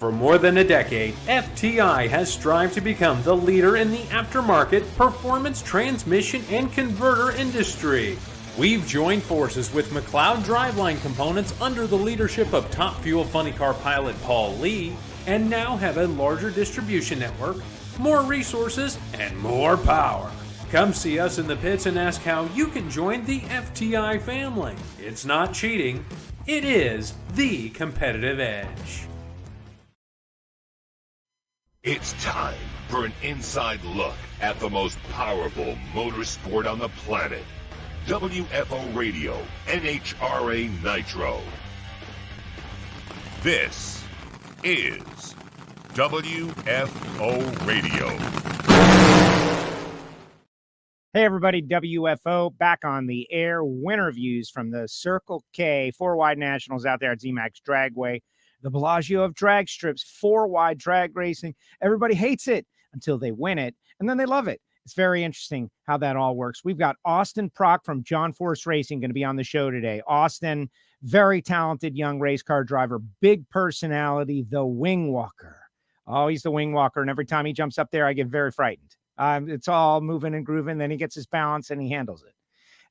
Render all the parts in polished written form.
For more than a decade, FTI has strived to become the leader in the aftermarket performance transmission and converter industry. We've joined forces with McLeod driveline components under the leadership of Top Fuel Funny Car pilot Paul Lee, and now have a larger distribution network, more resources, and more power. Come see us in the pits and ask how you can join the FTI family. It's not cheating, it is the competitive edge. It's time for an inside look at the most powerful motorsport on the planet. WFO Radio, NHRA Nitro. This is WFO Radio. Hey everybody, WFO back on the air. Winter views from the Circle K 4-wide nationals out there at zMAX Dragway. The Bellagio of drag strips, 4-wide drag racing. Everybody hates it until they win it, and then they love it. It's very interesting how that all works. We've got Austin Prock from John Force Racing going to be on the show today. Austin, very talented young race car driver, big personality, the wing walker. Oh, he's the wing walker, and every time he jumps up there, I get very frightened. It's all moving and grooving, then he gets his balance, and he handles it.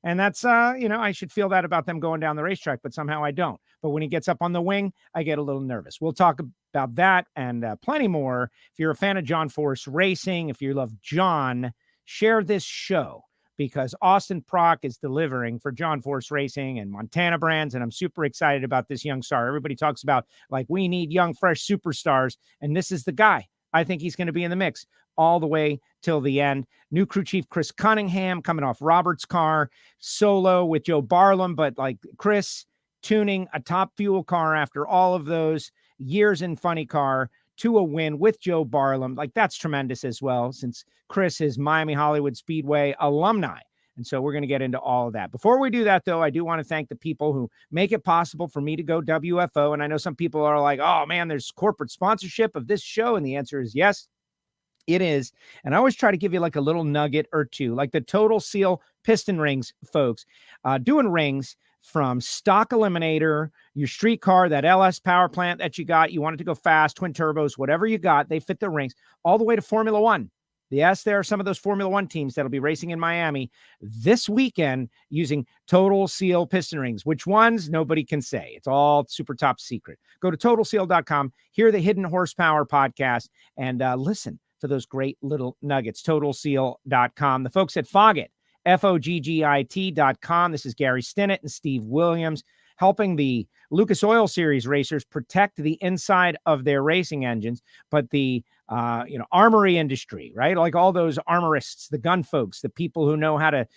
And that's, I should feel that about them going down the racetrack, but somehow I don't. But when he gets up on the wing, I get a little nervous. We'll talk about that and plenty more. If you're a fan of John Force Racing, if you love John, share this show because Austin Prock is delivering for John Force Racing and Montana Brands, and I'm super excited about this young star. Everybody talks about, like, we need young, fresh superstars, and this is the guy. I think he's going to be in the mix all the way till the end. New crew chief Chris Cunningham coming off Robert's car, solo with Joe Barlam, but like Chris tuning a Top Fuel car after all of those years in funny car to a win with Joe Barlam. Like, that's tremendous as well, since Chris is Miami Hollywood Speedway alumni. And so we're going to get into all of that. Before we do that, though, I do want to thank the people who make it possible for me to go WFO. And I know some people are like, oh, man, there's corporate sponsorship of this show. And the answer is yes, it is. And I always try to give you like a little nugget or two, like the Total Seal piston rings, folks, doing rings from stock eliminator, your street car, that LS power plant that you got, you want it to go fast, twin turbos, whatever you got, they fit the rings all the way to Formula One. Yes, there are some of those Formula One teams that'll be racing in Miami this weekend using Total Seal piston rings. Which ones? Nobody can say. It's all super top secret. Go to TotalSeal.com, hear the Hidden Horsepower podcast, and listen for those great little nuggets. TotalSeal.com. The folks at Foggit, FOGGIT.com. This is Gary Stinnett and Steve Williams, helping the Lucas Oil Series racers protect the inside of their racing engines, but the armory industry, right? Like all those armorists, the gun folks, the people who know how to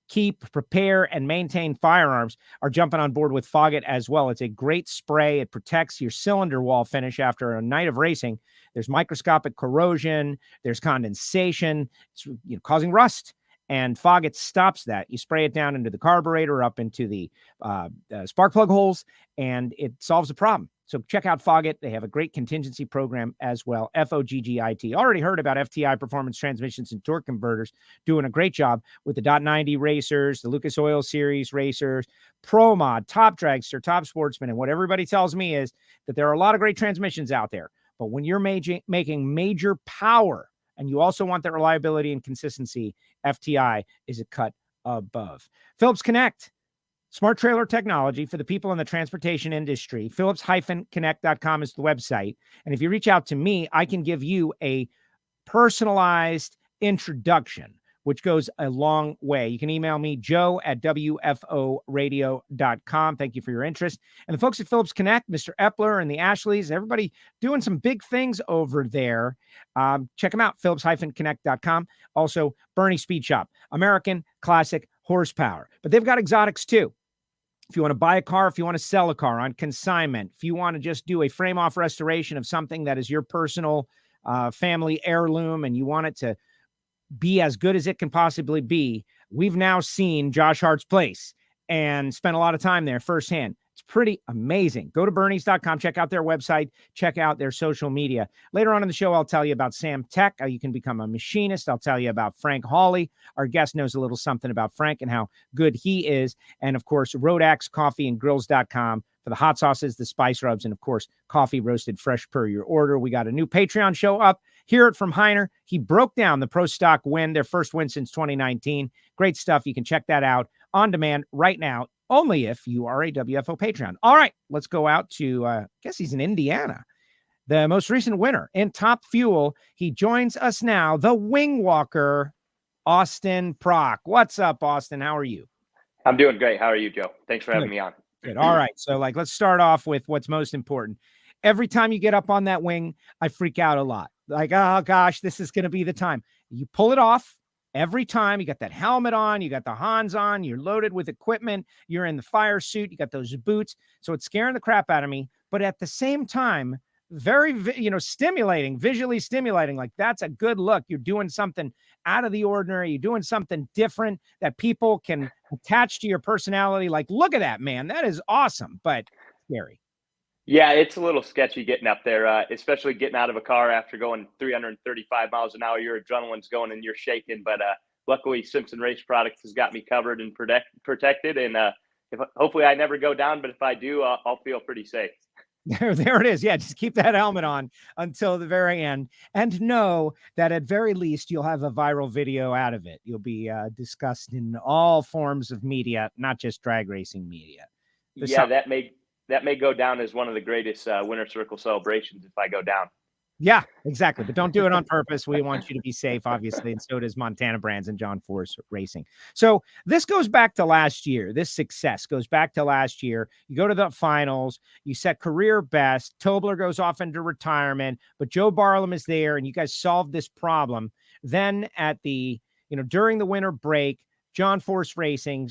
keep, prepare, and maintain firearms are jumping on board with Foggit as well. It's a great spray. It protects your cylinder wall finish after a night of racing. There's microscopic corrosion. There's condensation. It's causing rust. And Foggit stops that. You spray it down into the carburetor, up into the spark plug holes, and it solves the problem. So check out Foggit. They have a great contingency program as well. FOGGIT. Already heard about FTI Performance Transmissions and Torque Converters doing a great job with the .90 racers, the Lucas Oil Series racers, Pro Mod, Top Dragster, Top Sportsman. And what everybody tells me is that there are a lot of great transmissions out there. But when you're making major power and you also want that reliability and consistency, FTI is a cut above. Phillips Connect, smart trailer technology for the people in the transportation industry. Phillips-Connect.com is the website. And if you reach out to me, I can give you a personalized introduction, which goes a long way. You can email me, joe@wforadio.com. Thank you for your interest. And the folks at Phillips Connect, Mr. Epler and the Ashleys, everybody doing some big things over there. Check them out, Phillips-Connect.com. Also, Bernie Speed Shop, American Classic Horsepower. But they've got exotics too. If you want to buy a car, if you want to sell a car on consignment, if you want to just do a frame-off restoration of something that is your personal family heirloom and you want it to be as good as it can possibly be, we've now seen Josh Hart's place and spent a lot of time there firsthand. It's pretty amazing. Go to Bernies.com, check out their website, check out their social media. Later on in the show, I'll tell you about Sam Tech, how you can become a machinist. I'll tell you about Frank Hawley. Our guest knows a little something about Frank and how good he is. And of course, Rodax Coffee and Grills.com for the hot sauces, the spice rubs, and of course, coffee roasted fresh per your order. We got a new Patreon show up. Hear it from Heiner. He broke down the Pro Stock win, their first win since 2019. Great stuff. You can check that out on demand right now, only if you are a WFO Patreon. All right, let's go out to, I guess he's in Indiana. The most recent winner in Top Fuel. He joins us now, the wing walker, Austin Prock. What's up, Austin? How are you? I'm doing great. How are you, Joe? Thanks for having me on. Good. All right. So let's start off with what's most important. Every time you get up on that wing, I freak out a lot. Like, oh gosh, this is going to be the time. You pull it off every time. You got that helmet on, you got the Hans on, you're loaded with equipment, you're in the fire suit, you got those boots. So it's scaring the crap out of me. But at the same time, very, stimulating, visually stimulating. Like, that's a good look. You're doing something out of the ordinary. You're doing something different that people can attach to your personality. Like, look at that, man. That is awesome, but scary. Yeah, it's a little sketchy getting up there, especially getting out of a car after going 335 miles an hour. Your adrenaline's going and you're shaking. But luckily, Simpson Race Products has got me covered and protected. And hopefully I never go down, but if I do, I'll feel pretty safe. There it is. Yeah, just keep that helmet on until the very end. And know that at very least, you'll have a viral video out of it. You'll be discussed in all forms of media, not just drag racing media. That may go down as one of the greatest winter circle celebrations if I go down. Yeah, exactly. But don't do it on purpose. We want you to be safe, obviously. And so does Montana Brands and John Force Racing. So this goes back to last year. This success goes back to last year. You go to the finals, you set career best. Tobler goes off into retirement, but Joe Barlam is there and you guys solved this problem. Then at the, during the winter break, John Force Racing,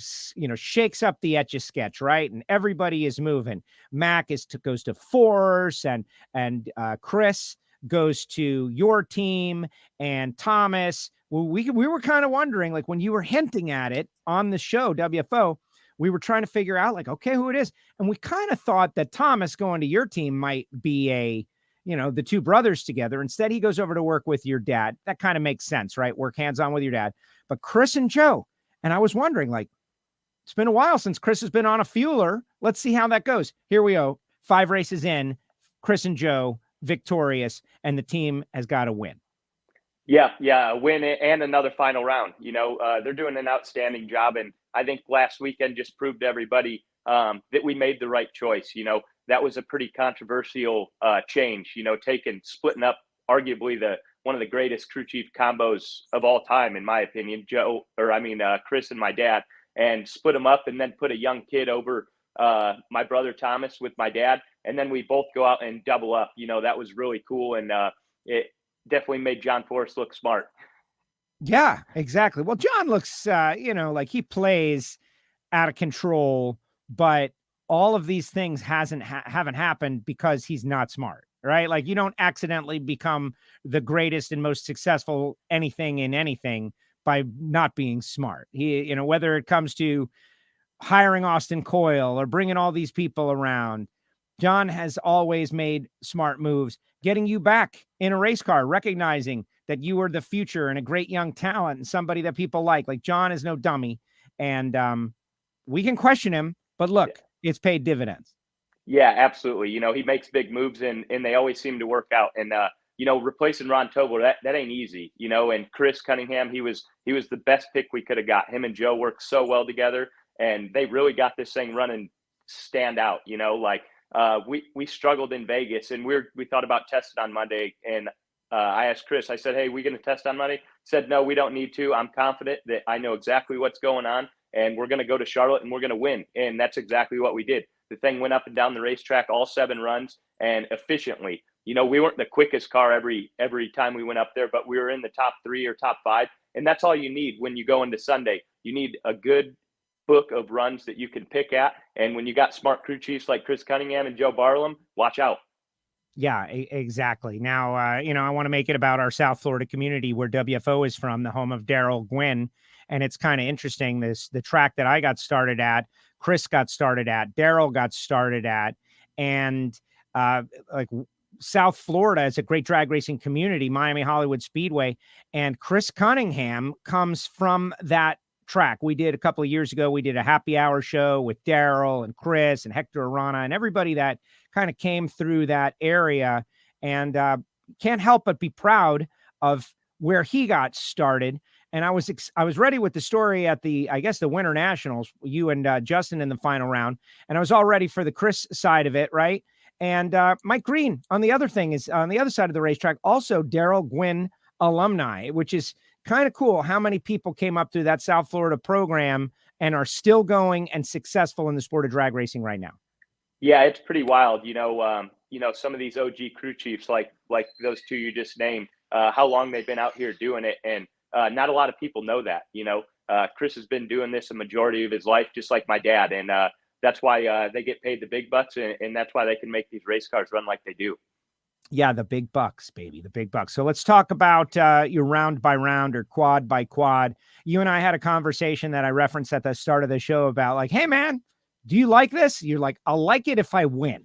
shakes up the Etch-a-Sketch, right? And everybody is moving. Mac goes to Force and Chris goes to your team, and Thomas. Well, we were kind of wondering, like, when you were hinting at it on the show, WFO, we were trying to figure out, like, okay, who it is. And we kind of thought that Thomas going to your team might be the two brothers together. Instead, he goes over to work with your dad. That kind of makes sense, right? Work hands-on with your dad. But Chris and Joe, and I was wondering, like, it's been a while since Chris has been on a fueler. Let's see how that goes. Here we go. 5 races in, Chris and Joe victorious, and the team has got a win. Yeah, a win and another final round. They're doing an outstanding job, and I think last weekend just proved to everybody that we made the right choice. That was a pretty controversial change. Splitting up arguably one of the greatest crew chief combos of all time, in my opinion. Chris and my dad, and split them up, and then put a young kid over my brother Thomas with my dad, and then we both go out and double up. That was really cool, and it definitely made John Force look smart. Yeah, exactly. Well, John looks, like he plays out of control, but all of these things haven't happened because he's not smart, right? Like, you don't accidentally become the greatest and most successful anything in anything by not being smart. He, whether it comes to hiring Austin Coyle or bringing all these people around, John has always made smart moves, getting you back in a race car, recognizing that you were the future and a great young talent and somebody that people like. Like, John is no dummy, and we can question him, but look, it's paid dividends. Yeah, absolutely. He makes big moves, and they always seem to work out. And replacing Ron Tobler, that ain't easy. And Chris Cunningham, he was the best pick we could have got. Him and Joe worked so well together, and they really got this thing running stand out. We struggled in Vegas, and we thought about testing on Monday, and I asked Chris, I said, hey, we going to test on Monday? He said, no, we don't need to. I'm confident that I know exactly what's going on, and we're going to go to Charlotte and we're going to win. And that's exactly what we did. The thing went up and down the racetrack, all 7 runs, and efficiently. We weren't the quickest car every time we went up there, but we were in the top 3 or top 5. And that's all you need when you go into Sunday. You need a good book of runs that you can pick at. And when you got smart crew chiefs like Chris Cunningham and Joe Barlam, watch out. Yeah, exactly. Now, I want to make it about our South Florida community where WFO is from, the home of Daryl Gwynn. And it's kind of interesting, the track that I got started at, Chris got started at, Daryl got started at, and South Florida is a great drag racing community, Miami Hollywood Speedway. And Chris Cunningham comes from that track. We did a couple of years ago, we did a happy hour show with Daryl and Chris and Hector Arana and everybody that kind of came through that area, and can't help but be proud of where he got started. And I was ready with the story at the Winter Nationals, you and Justin in the final round, and I was all ready for the Chris side of it, right? And Mike Green on the other thing is on the other side of the racetrack, also Daryl Gwynn alumni, which is kind of cool how many people came up through that South Florida program and are still going and successful in the sport of drag racing right now. Yeah, it's pretty wild. Some of these OG crew chiefs, like those two you just named, how long they've been out here doing it. And not a lot of people know that. Chris has been doing this a majority of his life, just like my dad. And that's why they get paid the big bucks. And that's why they can make these race cars run like they do. Yeah, the big bucks, baby, the big bucks. So let's talk about your round by round or quad by quad. You and I had a conversation that I referenced at the start of the show about like, hey, man, do you like this? You're like, I'll like it if I win.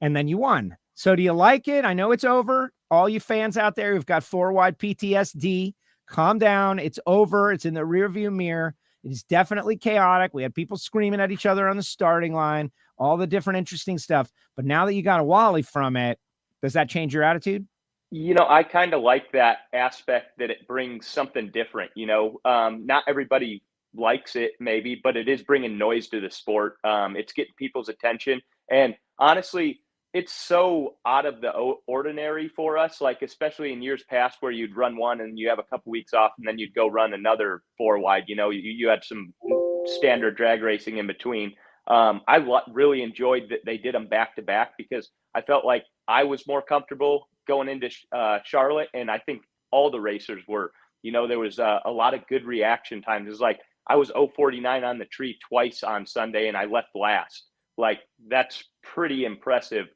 And then you won. So do you like it? I know it's over. All you fans out there who've got 4-wide PTSD, calm down. It's over. It's in the rearview mirror. It is definitely chaotic. We had people screaming at each other on the starting line, all the different interesting stuff. But now that you got a Wally from it, does that change your attitude? I kind of like that aspect that it brings something different. Not everybody likes it maybe, but it is bringing noise to the sport. It's getting people's attention. And honestly, it's so out of the ordinary for us, like especially in years past where you'd run one and you have a couple weeks off and then you'd go run another 4-wide. You had some standard drag racing in between. I really enjoyed that they did them back to back because I felt like I was more comfortable going into Charlotte, and I think all the racers were. There was a lot of good reaction times. It was like I was 049 on the tree twice on Sunday, and I left last. Like that's pretty impressive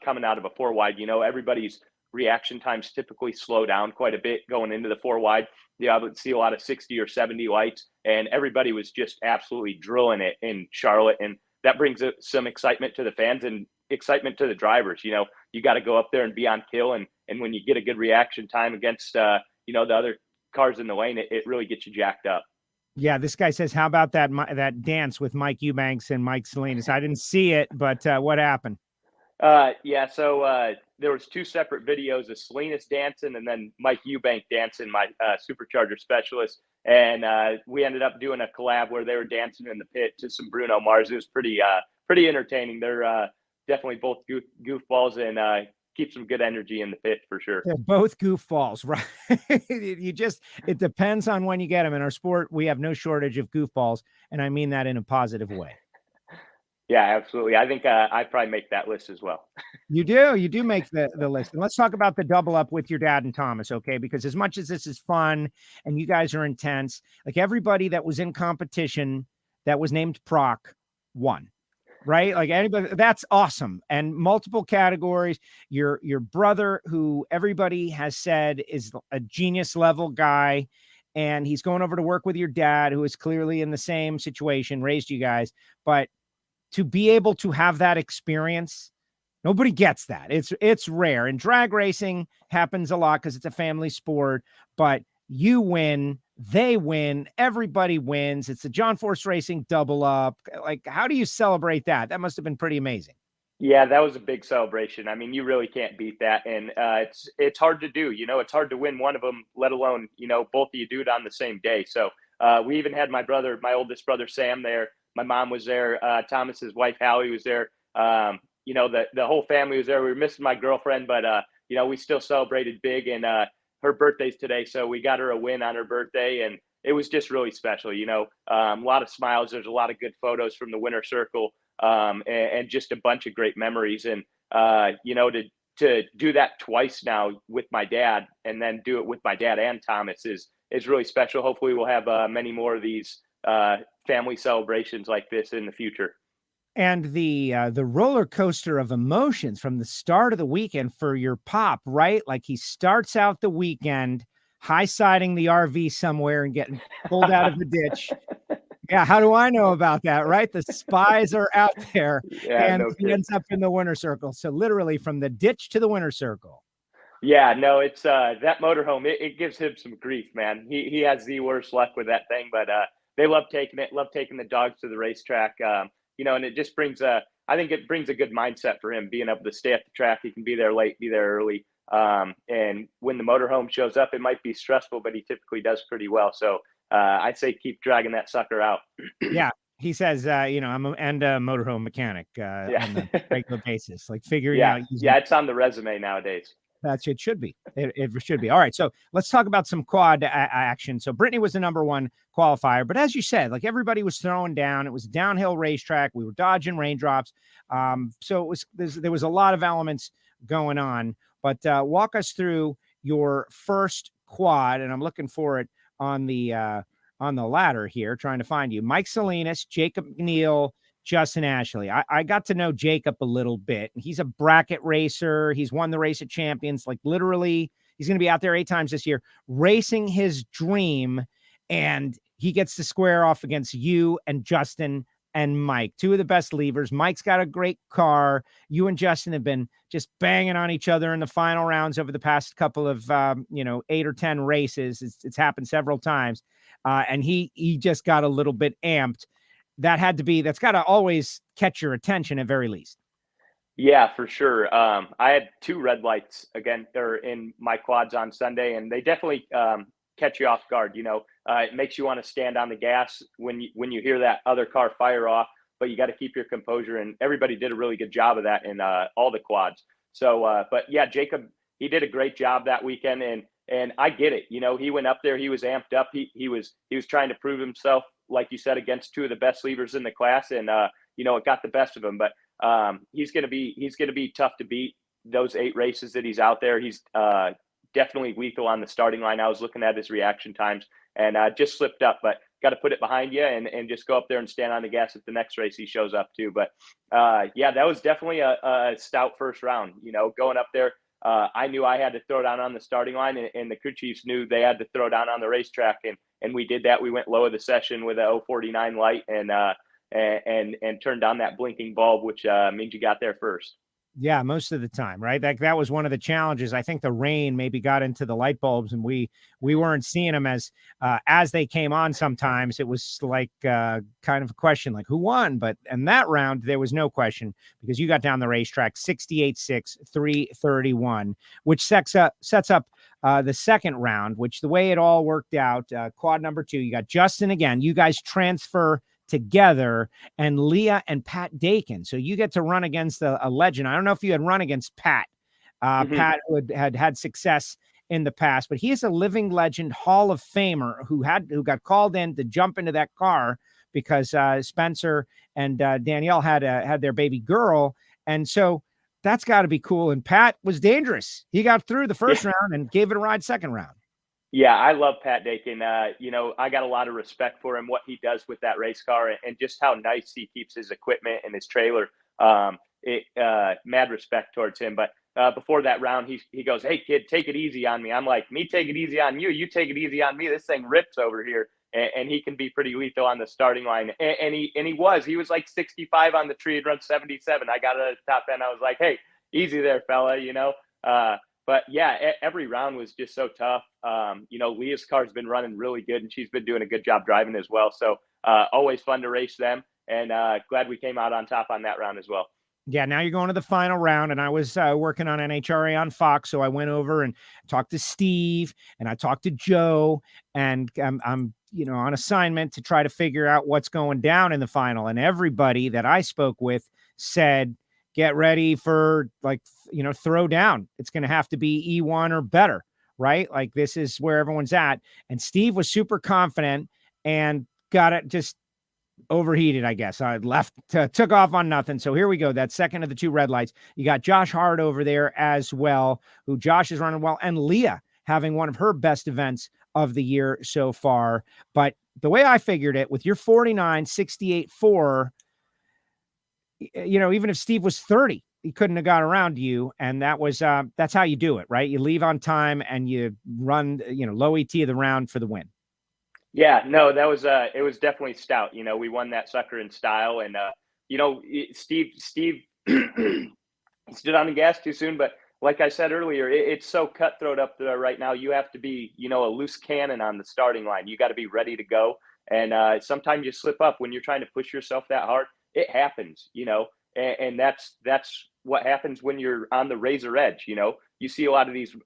coming out of a 4-wide. Everybody's reaction times typically slow down quite a bit going into the 4-wide. I would see a lot of 60 or 70 lights, and everybody was just absolutely drilling it in Charlotte, and that brings some excitement to the fans and excitement to the drivers. You got to go up there and be on kill, and when you get a good reaction time against the other cars in the lane, it really gets you jacked up. Yeah, this guy says, how about that dance with Mike Eubanks and Mike Salinas? I didn't see it, but what happened? So there was 2 separate videos of Salinas dancing and then Mike Eubank dancing, my supercharger specialist. And we ended up doing a collab where they were dancing in the pit to some Bruno Mars. It was pretty entertaining. They're definitely both goofballs and keep some good energy in the pit for sure. They're both goofballs, right? It depends on when you get them. In our sport, we have no shortage of goofballs, and I mean that in a positive way. Yeah, absolutely. I think I probably make that list as well. You do make the list. And let's talk about the double up with your dad and Thomas, okay? Because as much as this is fun and you guys are intense, like everybody that was in competition that was named Prock won. Right? Like anybody, that's awesome. And multiple categories. Your brother, who everybody has said is a genius level guy, and he's going over to work with your dad, who is clearly in the same situation, raised you guys. But to be able to have that experience, nobody gets that. It's rare. And drag racing happens a lot because it's a family sport, but you win, they win, everybody wins. It's the John Force Racing double up. Like, how do you celebrate that? That must have been pretty amazing. Yeah, that was a big celebration. I mean, you really can't beat that. And it's hard to do, it's hard to win one of them, let alone, both of you do it on the same day. So we even had my oldest brother, Sam there. My mom was there. Thomas's wife, Hallie, was there. The whole family was there. We were missing my girlfriend, but, we still celebrated big, and her birthday's today. So we got her a win on her birthday, and it was just really special. A lot of smiles. There's a lot of good photos from the winter circle, and just a bunch of great memories. And, to do that twice now with my dad, and then do it with my dad and Thomas is really special. Hopefully we'll have many more of these family celebrations like this in the future. And the roller coaster of emotions from the start of the weekend for your pop, right? Like he starts out the weekend high-siding the RV somewhere and getting pulled out of the ditch. Yeah, how do I know about that, right? The spies are out there, and he ends up in the winter circle. So literally from the ditch to the winter circle. Yeah, no, it's that motorhome. It gives him some grief, man. He has the worst luck with that thing, but they love taking the dogs to the racetrack. And it just brings I think it brings a good mindset for him being able to stay at the track. He can be there late, be there early. And when the motorhome shows up, it might be stressful, but he typically does pretty well. So I'd say keep dragging that sucker out. Yeah. He says, I'm a motorhome mechanic on a regular basis, like figuring out. Yeah, it's on the resume nowadays. It should be. It should be. All right. So let's talk about some quad action. So Brittany was the number one qualifier, but as you said, like everybody was throwing down. It was a downhill racetrack. We were dodging raindrops. So there was a lot of elements going on. But walk us through your first quad, and I'm looking for it on the ladder here, trying to find you. Mike Salinas, Jacob McNeil, Justin Ashley. I got to know Jacob a little bit. He's a bracket racer. He's won the Race of Champions. Like literally, he's going to be out there 8 times this year, racing his dream. And he gets to square off against you and Justin and Mike, 2 of the best levers. Mike's got a great car. You and Justin have been just banging on each other in the final rounds over the past couple of, 8 or 10 races. It's happened several times. And he just got a little bit amped. That's got to always catch your attention at very least. Yeah, for sure. I had 2 red lights in my quads on Sunday, and they definitely catch you off guard. It makes you want to stand on the gas when you hear that other car fire off, but you got to keep your composure. And everybody did a really good job of that in all the quads. So, but yeah, Jacob, he did a great job that weekend, and I get it. He went up there, he was amped up. He was trying to prove himself, like you said, against 2 of the best levers in the class, and it got the best of him. But he's going to be tough to beat. Those 8 races that he's out there, he's definitely lethal on the starting line. I was looking at his reaction times and just slipped up, but got to put it behind you and just go up there and stand on the gas at the next race he shows up to. But that was definitely a stout first round. Going up there, I knew I had to throw down on the starting line, and the crew chiefs knew they had to throw down on the racetrack, and we did that. We went low of the session with a 049 light and turned on that blinking bulb, which means you got there first. Yeah, most of the time, right? That was one of the challenges. I think the rain maybe got into the light bulbs, and we weren't seeing them as they came on. Sometimes it was like kind of a question, like who won? But in that round, there was no question because you got down the racetrack 68.6, 331, which sets up the second round. Which the way it all worked out, quad number 2, you got Justin again. You guys transfer together, and Leah and Pat Dakin. So you get to run against a legend. I don't know if you had run against Pat. Pat had success in the past, but he is a living legend, Hall of Famer who got called in to jump into that car because Spencer and Danielle had their baby girl. And so that's got to be cool. And Pat was dangerous. He got through the first round and gave it a ride second round. Yeah, I love Pat Dakin. I got a lot of respect for him, what he does with that race car, and just how nice he keeps his equipment and his trailer. Mad respect towards him. But before that round, he goes, "Hey kid, take it easy on me." I'm like, "Me take it easy on you? You take it easy on me? This thing rips over here." And he can be pretty lethal on the starting line. And he was like 65 on the tree and run 77. I got it at the top end. I was like, "Hey, easy there, fella," But yeah, every round was just so tough. Leah's car's been running really good, and she's been doing a good job driving as well. So always fun to race them, and glad we came out on top on that round as well. Yeah, now you're going to the final round, and I was working on NHRA on Fox, so I went over and talked to Steve, and I talked to Joe, and I'm on assignment to try to figure out what's going down in the final. And everybody that I spoke with said, get ready for throw down. It's going to have to be E1 or better, right? Like this is where everyone's at. And Steve was super confident and got it just overheated, I guess. I took off on nothing. So here we go. That second of the 2 red lights. You got Josh Hart over there as well, who Josh is running well, and Leah having one of her best events of the year so far. But the way I figured it, with your 49, 68.4, even if Steve was 30, he couldn't have got around you. And that was, that's how you do it, right? You leave on time and you run, low ET of the round for the win. Yeah, no, that was, it was definitely stout. We won that sucker in style, and, Steve stood on the gas too soon, but like I said earlier, it's so cutthroat up there right now. You have to be, a loose cannon on the starting line. You got to be ready to go. And sometimes you slip up when you're trying to push yourself that hard. It happens, and that's what happens when you're on the razor edge. You see a lot of these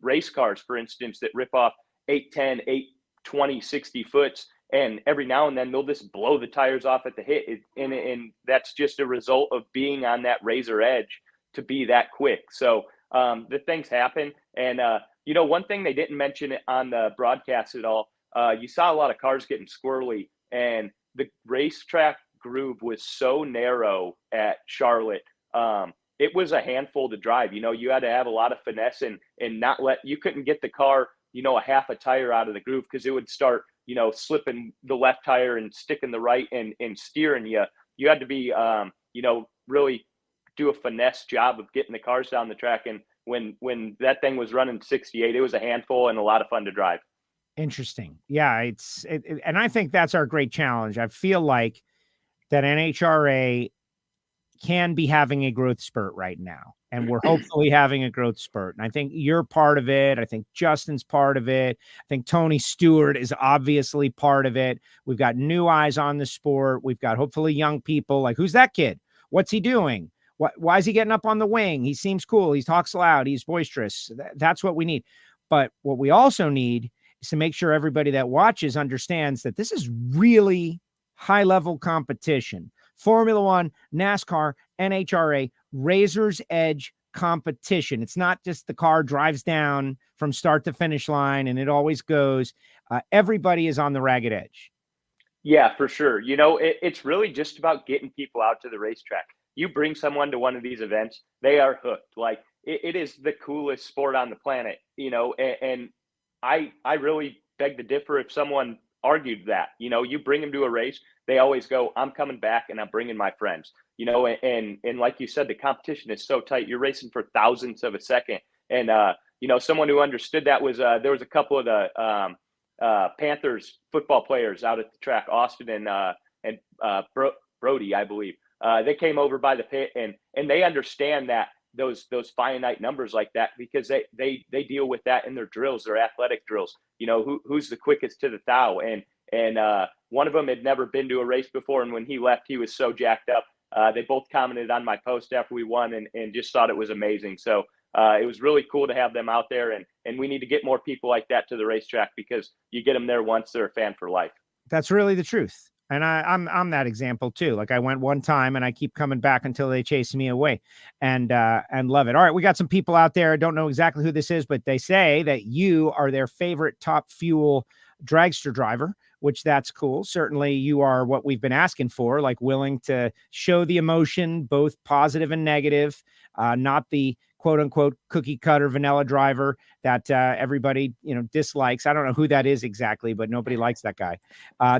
race cars, for instance, that rip off 810, 820, 60 foots. And every now and then they'll just blow the tires off at the hit. And that's just a result of being on that razor edge to be that quick. So the things happen. And, one thing they didn't mention on the broadcast at all, you saw a lot of cars getting squirrely, and the racetrack groove was so narrow at Charlotte. It was a handful to drive. You had to have a lot of finesse and not you couldn't get the car, a half a tire out of the groove, because it would start, slipping the left tire and sticking the right and steering you. You had to be, really do a finesse job of getting the cars down the track. And when that thing was running 68, it was a handful and a lot of fun to drive. Interesting. Yeah. And I think that's our great challenge. I feel like that NHRA can be having a growth spurt right now. And we're hopefully having a growth spurt. And I think you're part of it. I think Justin's part of it. I think Tony Stewart is obviously part of it. We've got new eyes on the sport. We've got hopefully young people like, who's that kid? What's he doing? Why is he getting up on the wing? He seems cool. He talks loud. He's boisterous. That's what we need. But what we also need is to make sure everybody that watches understands that this is really high-level competition. Formula One, NASCAR, NHRA, razor's edge competition. It's not just the car drives down from start to finish line and it always goes. Everybody is on the ragged edge. Yeah, for sure. It's really just about getting people out to the racetrack. You bring someone to one of these events, they are hooked. Like it is the coolest sport on the planet, and I really beg to differ if someone argued that. You bring them to a race, they always go, I'm coming back and I'm bringing my friends. And like you said, the competition is so tight. You're racing for thousandths of a second. And someone who understood that was there was a couple of the Panthers football players out at the track, Austin and Brody, I believe. They came over by the pit and they understand that those finite numbers like that, because they deal with that in their drills, their athletic drills. Who's the quickest to the thou, and one of them had never been to a race before, and when he left, he was so jacked up. They both commented on my post after we won and just thought it was amazing. So it was really cool to have them out there, and we need to get more people like that to the racetrack, because you get them there once, they're a fan for life. That's really the truth. And I'm that example too. Like I went one time and I keep coming back until they chase me away and love it. All right. We got some people out there. I don't know exactly who this is, but they say that you are their favorite Top Fuel dragster driver, which that's cool. Certainly you are what we've been asking for, like willing to show the emotion, both positive and negative, not the quote unquote cookie cutter vanilla driver that everybody, dislikes. I don't know who that is exactly, but nobody likes that guy.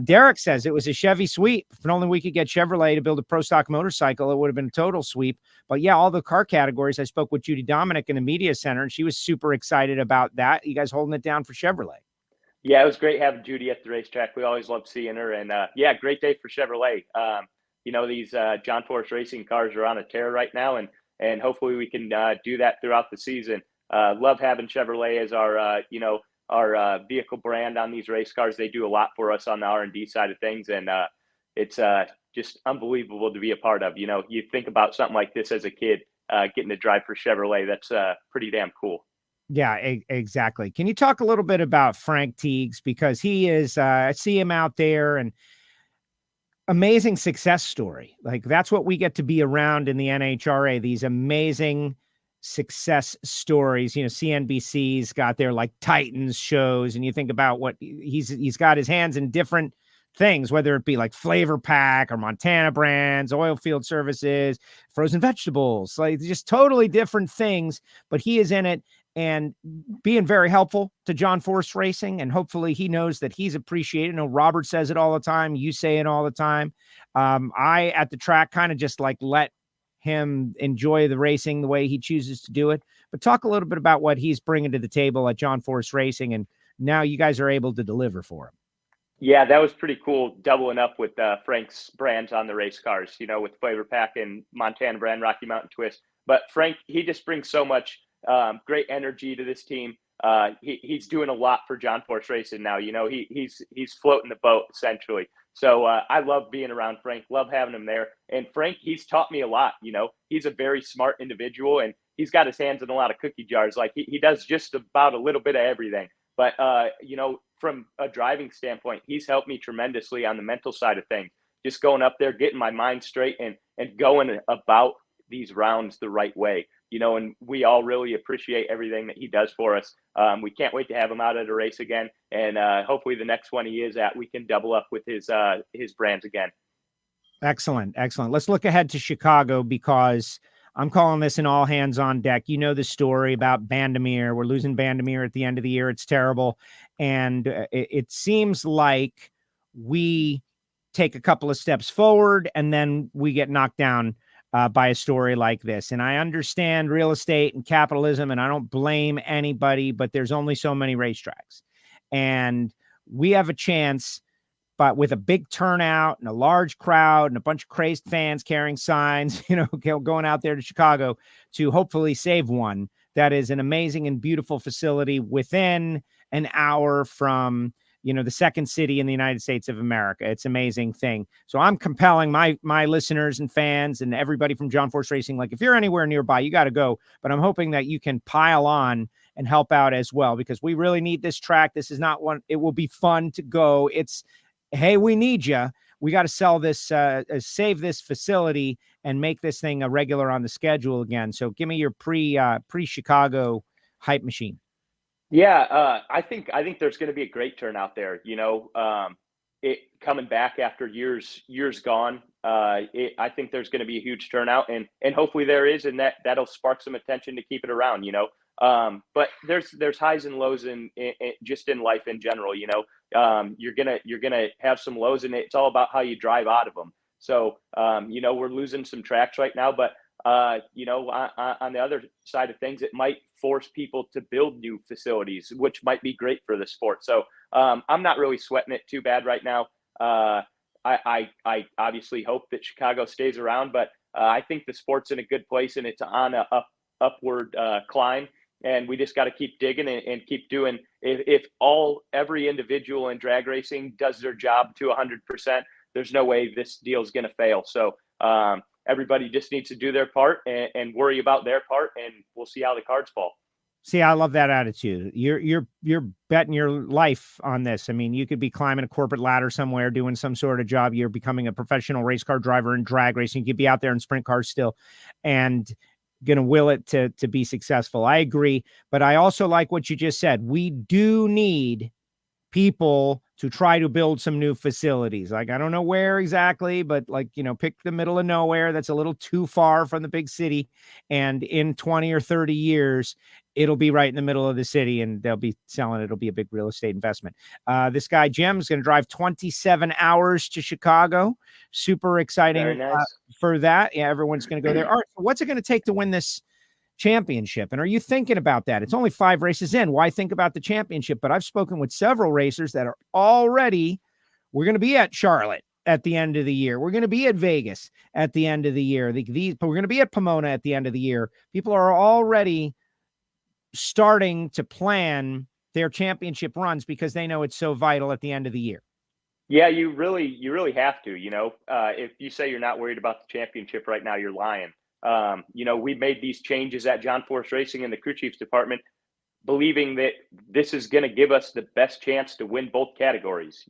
Derek says it was a Chevy sweep. If only we could get Chevrolet to build a pro stock motorcycle, it would have been a total sweep. But yeah, all the car categories. I spoke with Judy Dominic in the media center, and she was super excited about that. You guys holding it down for Chevrolet? Yeah, it was great having Judy at the racetrack. We always love seeing her, and great day for Chevrolet. These John Force Racing cars are on a tear right now, and hopefully we can do that throughout the season. Love having Chevrolet as our vehicle brand on these race cars. They do a lot for us on the R&D side of things, and it's just unbelievable to be a part of. You think about something like this as a kid, getting to drive for Chevrolet. That's pretty damn cool. Yeah, exactly. Can you talk a little bit about Frank Teagues? Because he is, I see him out there, and amazing success story. Like that's what we get to be around in the NHRA, these amazing success stories. CNBC's got their like Titans shows, and you think about what he's got his hands in different things, whether it be like Flavor Pack or Montana Brands, oil field services, frozen vegetables, like just totally different things, but he is in it and being very helpful to John Force Racing. And hopefully he knows that he's appreciated. I know Robert says it all the time. You say it all the time. I, at the track, kind of just like let him enjoy the racing the way he chooses to do it. But talk a little bit about what he's bringing to the table at John Force Racing. And now you guys are able to deliver for him. Yeah, that was pretty cool, doubling up with Frank's brands on the race cars, with Flavor Pack and Montana Brand, Rocky Mountain Twist. But Frank, he just brings so much great energy to this team. he's doing a lot for John Force Racing now. He's floating the boat essentially. So I love being around Frank, love having him there. And Frank, he's taught me a lot. He's a very smart individual, and he's got his hands in a lot of cookie jars. Like he does just about a little bit of everything. But, from a driving standpoint, he's helped me tremendously on the mental side of things. Just going up there, getting my mind straight and going about these rounds the right way. And we all really appreciate everything that he does for us. We can't wait to have him out at a race again. And hopefully the next one he is at, we can double up with his brands again. Excellent. Let's look ahead to Chicago, because I'm calling this an all hands on deck. You know the story about Bandamere. We're losing Bandamere at the end of the year. It's terrible. And it seems like we take a couple of steps forward and then we get knocked down by a story like this. And I understand real estate and capitalism, and I don't blame anybody, but there's only so many racetracks. And we have a chance, but with a big turnout and a large crowd and a bunch of crazed fans carrying signs, going out there to Chicago to hopefully save one that is an amazing and beautiful facility within an hour from, the second city in the United States of America. It's an amazing thing. So I'm compelling my listeners and fans and everybody from John Force Racing. Like, if you're anywhere nearby, you got to go, but I'm hoping that you can pile on and help out as well, because we really need this track. This is not one. It will be fun to go. Hey, we need you. We got to sell this, save this facility and make this thing a regular on the schedule again. So give me your pre-Chicago hype machine. Yeah, I think there's going to be a great turnout there. It coming back after years gone. I think there's going to be a huge turnout, and hopefully there is, and that'll spark some attention to keep it around. But there's highs and lows in just in life in general. You're gonna have some lows, and it's all about how you drive out of them. So we're losing some tracks right now, but on the other side of things, it might force people to build new facilities, which might be great for the sport. So I'm not really sweating it too bad right now. I obviously hope that Chicago stays around, but I think the sport's in a good place, and it's on a upward climb. And we just got to keep digging and keep doing. If every individual in drag racing does their job to 100%, there's no way this deal is going to fail. So everybody just needs to do their part and worry about their part, and we'll see how the cards fall. See, I love that attitude. You're betting your life on this. I mean, you could be climbing a corporate ladder somewhere, doing some sort of job. You're becoming a professional race car driver in drag racing. You could be out there in sprint cars still, and going to will it to be successful. I agree. But I also like what you just said. We do need people to try to build some new facilities. Like, I don't know where exactly, but pick the middle of nowhere that's a little too far from the big city. And in 20 or 30 years, it'll be right in the middle of the city and they'll be selling it. It'll be a big real estate investment. This guy, Jim, is going to drive 27 hours to Chicago. Super exciting. Very nice. For that. Yeah, everyone's going to go there. All right. So what's it going to take to win this championship? And are you thinking about that? It's only 5 races in. Why think about the championship? But I've spoken with several racers that are already, we're going to be at Charlotte at the end of the year. We're going to be at Vegas at the end of the year. We're going to be at Pomona at the end of the year. People are already starting to plan their championship runs because they know it's so vital at the end of the year. Yeah, you really have to, if you say you're not worried about the championship right now, you're lying. We made these changes at John Force Racing in the crew chiefs department, believing that this is going to give us the best chance to win both categories,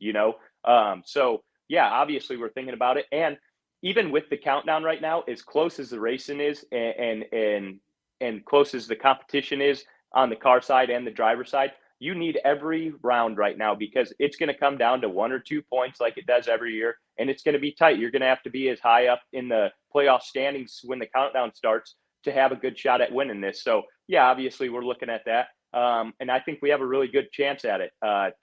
So yeah, obviously we're thinking about it. And even with the countdown right now, as close as the racing is and close as the competition is on the car side and the driver side, you need every round right now because it's going to come down to 1 or 2 points like it does every year. And it's going to be tight. You're going to have to be as high up in the playoff standings when the countdown starts to have a good shot at winning this. So yeah, obviously we're looking at that. And I think we have a really good chance at it.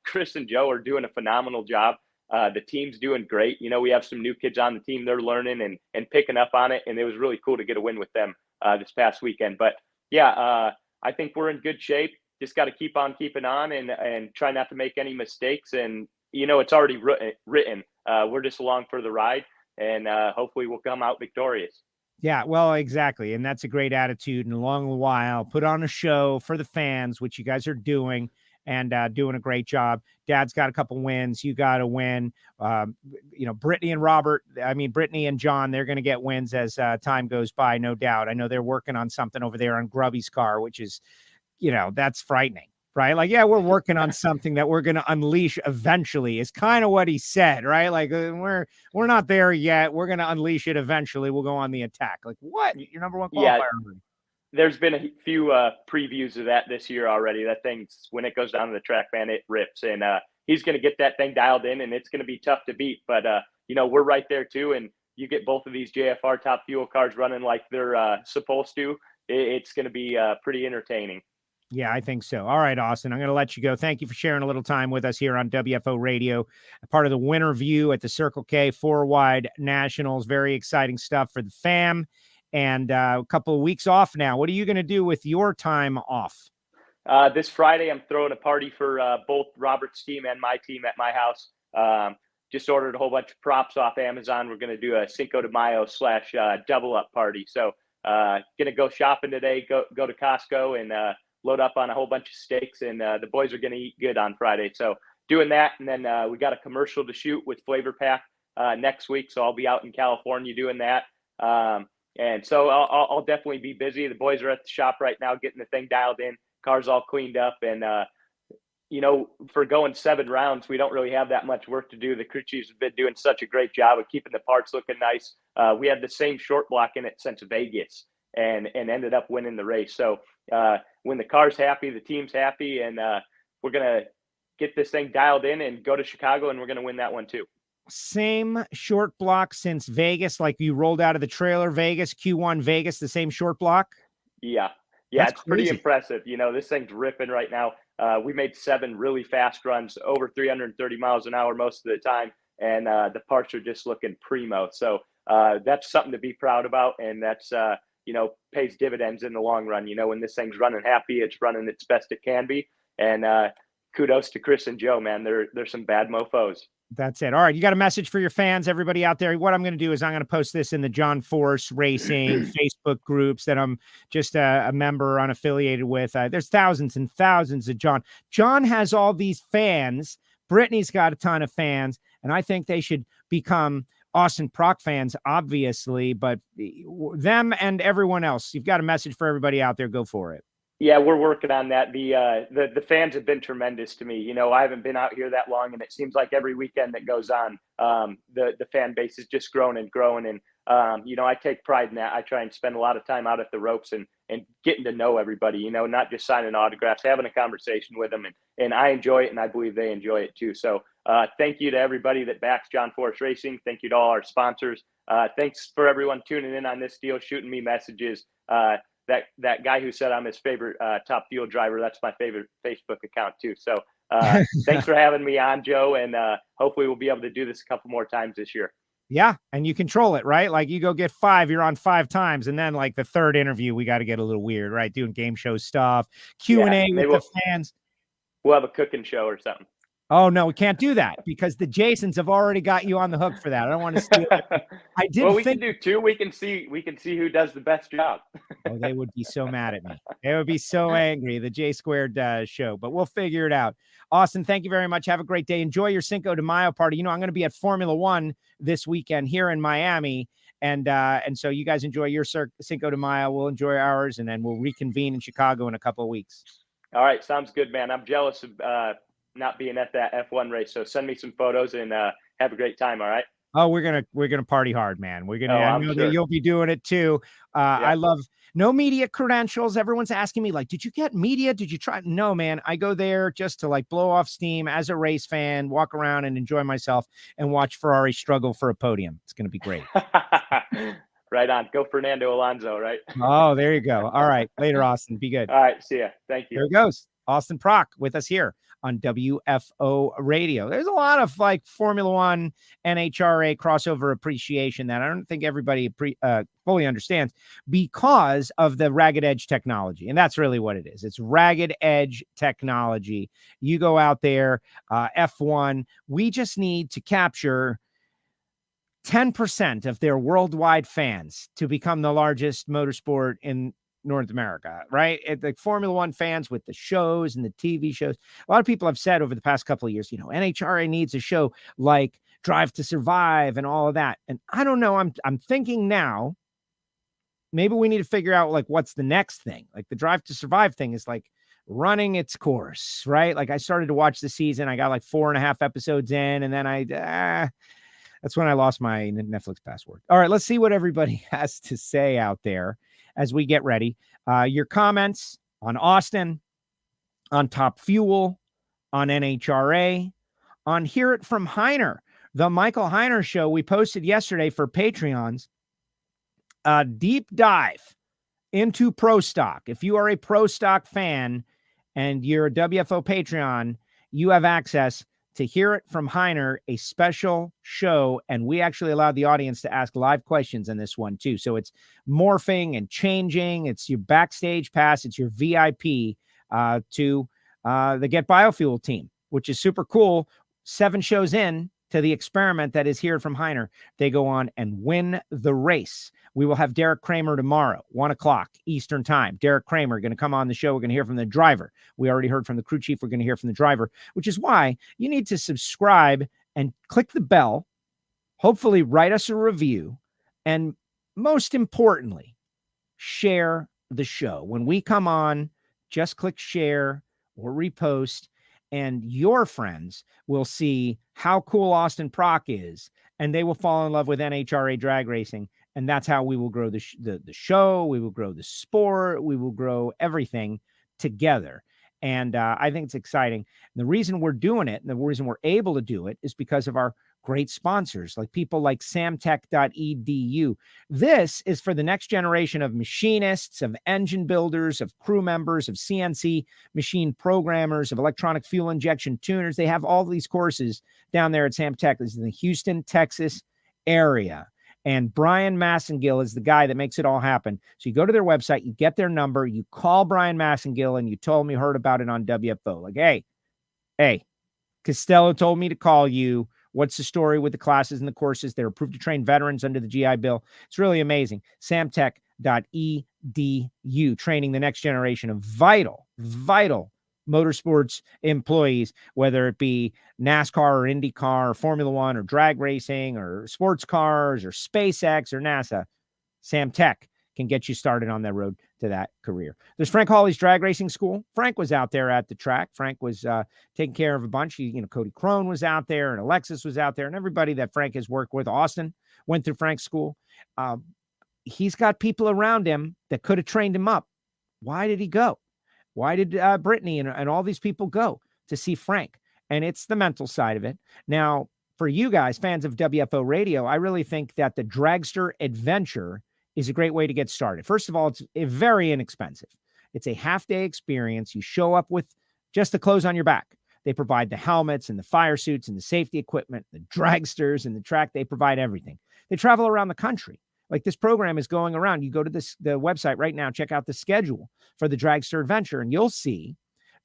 Chris and Joe are doing a phenomenal job. The team's doing great. We have some new kids on the team. They're learning and picking up on it. And it was really cool to get a win with them this past weekend. But yeah, I think we're in good shape. Just got to keep on keeping on and try not to make any mistakes. And, it's already written. We're just along for the ride and hopefully we'll come out victorious. Yeah, well, exactly. And that's a great attitude. And along the while, put on a show for the fans, which you guys are doing, and doing a great job. Dad's got a couple wins. You got a win. Brittany and John, they're going to get wins as time goes by, no doubt. I know they're working on something over there on Grubby's car, which is, that's frightening. Right. Like, yeah, we're working on something that we're going to unleash eventually is kind of what he said. Right. Like we're not there yet. We're going to unleash it eventually. We'll go on the attack. Like what? Your number one qualifier. Yeah, there's been a few previews of that this year already. That thing, when it goes down to the track, man, it rips. And he's going to get that thing dialed in, and it's going to be tough to beat. But, we're right there too. And you get both of these JFR top fuel cars running like they're supposed to. It's going to be pretty entertaining. Yeah, I think so. All right, Austin, I'm going to let you go. Thank you for sharing a little time with us here on WFO Radio, part of the winter view at the Circle K 4-Wide Nationals. Very exciting stuff for the fam. And a couple of weeks off now. What are you going to do with your time off? This Friday, I'm throwing a party for both Robert's team and my team at my house. Just ordered a whole bunch of props off Amazon. We're going to do a Cinco de Mayo / double up party. So going to go shopping today, go to Costco and load up on a whole bunch of steaks, and the boys are going to eat good on Friday. So doing that, and then we got a commercial to shoot with Flavor Pack next week, so I'll be out in California doing that. And so I'll definitely be busy. The boys are at the shop right now getting the thing dialed in, cars all cleaned up, and for going 7 rounds, we don't really have that much work to do. The crew chiefs have been doing such a great job of keeping the parts looking nice. We had the same short block in it since Vegas, and ended up winning the race. So when the car's happy, the team's happy, and we're going to get this thing dialed in and go to Chicago, and we're going to win that one too. Same short block since Vegas, like you rolled out of the trailer Vegas, Q1 Vegas, the same short block? Yeah. That's it's pretty impressive. This thing's ripping right now. We made 7 really fast runs, over 330 miles an hour most of the time, and the parts are just looking primo. So that's something to be proud about, and that's pays dividends in the long run. When this thing's running happy, it's running its best it can be. And kudos to Chris and Joe, man. They're some bad mofos. That's it. All right. You got a message for your fans, everybody out there. What I'm going to do is I'm going to post this in the John Force Racing Facebook groups that I'm just a member unaffiliated with. There's thousands and thousands of John. John has all these fans. Brittany's got a ton of fans, and I think they should become Austin Prock fans, obviously, but them and everyone else. You've got a message for everybody out there. Go for it. Yeah, we're working on that. The fans have been tremendous to me. I haven't been out here that long, and it seems like every weekend that goes on, the fan base is just growing and growing. And I take pride in that. I try and spend a lot of time out at the ropes and getting to know everybody. Not just signing autographs, having a conversation with them, and I enjoy it, and I believe they enjoy it too. So thank you to everybody that backs John Force Racing. Thank you to all our sponsors. Thanks for everyone tuning in on this deal, shooting me messages. That guy who said I'm his favorite top fuel driver, that's my favorite Facebook account too. So thanks for having me on, Joe, and hopefully we'll be able to do this a couple more times this year. Yeah, and you control it, right? Like you go get 5, you're on 5 times, and then like the third interview, we got to get a little weird, right? Doing game show stuff, Q&A with the fans. We'll have a cooking show or something. Oh, no, we can't do that because the Jasons have already got you on the hook for that. I don't want to steal it. I did. Well, we can do 2. We can see who does the best job. Oh, they would be so mad at me. They would be so angry, the J Squared show, but we'll figure it out. Austin, thank you very much. Have a great day. Enjoy your Cinco de Mayo party. I'm going to be at Formula One this weekend here in Miami. And so you guys enjoy your Cinco de Mayo. We'll enjoy ours, and then we'll reconvene in Chicago in a couple of weeks. All right. Sounds good, man. I'm jealous of not being at that F1 race. So send me some photos and have a great time. All right. Oh, we're gonna party hard, man. We're gonna. I know sure that you'll be doing it too. I love no media credentials. Everyone's asking me like, did you get media? Did you try? No, man. I go there just to like blow off steam as a race fan, walk around and enjoy myself, and watch Ferrari struggle for a podium. It's gonna be great. Right on. Go Fernando Alonso. Right. Oh, there you go. All right. Later, Austin. Be good. All right. See ya. Thank you. There he goes. Austin Prock with us here on WFO Radio. There's a lot of like Formula One, NHRA crossover appreciation that I don't think everybody fully understands because of the ragged edge technology. And that's really what it is. It's ragged edge technology. You go out there, F1, we just need to capture 10% of their worldwide fans to become the largest motorsport in North America, right? The Formula One fans with the shows and the TV shows. A lot of people have said over the past couple of years, NHRA needs a show like Drive to Survive and all of that. And I don't know. I'm thinking now, maybe we need to figure out like what's the next thing. Like the Drive to Survive thing is like running its course, right? Like I started to watch the season. I got like 4.5 episodes in, and then that's when I lost my Netflix password. All right, let's see what everybody has to say out there as we get ready. Your comments on Austin, on Top Fuel, on NHRA, on Hear It From Heiner, the Michael Heiner show we posted yesterday for Patreons. A deep dive into Pro Stock. If you are a Pro Stock fan and you're a WFO Patreon, you have access to Hear It From Heiner, a special show, and we actually allowed the audience to ask live questions in this one too. So it's morphing and changing. It's your backstage pass. It's your VIP to the Get Biofuel team, which is super cool. 7 shows in to the experiment that is Hear It From Heiner. They go on and win the race. We will have Derek Kramer tomorrow, 1:00 Eastern time. Derek Kramer going to come on the show. We're going to hear from the driver. We already heard from the crew chief. We're going to hear from the driver, which is why you need to subscribe and click the bell. Hopefully write us a review. And most importantly, share the show. When we come on, just click share or repost, and your friends will see how cool Austin Prock is, and they will fall in love with NHRA drag racing. And that's how we will grow the show. We will grow the sport. We will grow everything together. And I think it's exciting. And the reason we're doing it and the reason we're able to do it is because of our great sponsors, like people like samtech.edu. This is for the next generation of machinists, of engine builders, of crew members, of CNC machine programmers, of electronic fuel injection tuners. They have all these courses down there at Samtech. This is in the Houston, Texas area. And Brian Massengill is the guy that makes it all happen. So you go to their website, you get their number, you call Brian Massengill, and you told me you heard about it on WFO. Like, hey, Castello told me to call you. What's the story with the classes and the courses? They're approved to train veterans under the GI Bill. It's really amazing. Samtech.edu, training the next generation of vital motorsports employees, whether it be NASCAR or IndyCar or Formula One or drag racing or sports cars or SpaceX or NASA. Samtech can get you started on that road to that career. There's Frank Hawley's drag racing school. Frank was out there at the track. Frank was taking care of a bunch. Cody Crone was out there, and Alexis was out there, and everybody that Frank has worked with. Austin went through Frank's school. He's got people around him that could have trained him up. Why did he go? Why did Brittany and all these people go to see Frank? And it's the mental side of it. Now, for you guys, fans of WFO Radio, I really think that the Dragster Adventure is a great way to get started. First of all, it's very inexpensive. It's a half-day experience. You show up with just the clothes on your back. They provide the helmets and the fire suits and the safety equipment, the dragsters and the track. They provide everything. They travel around the country. Like this program is going around. You go to the website right now, check out the schedule for the Dragster Adventure, and you'll see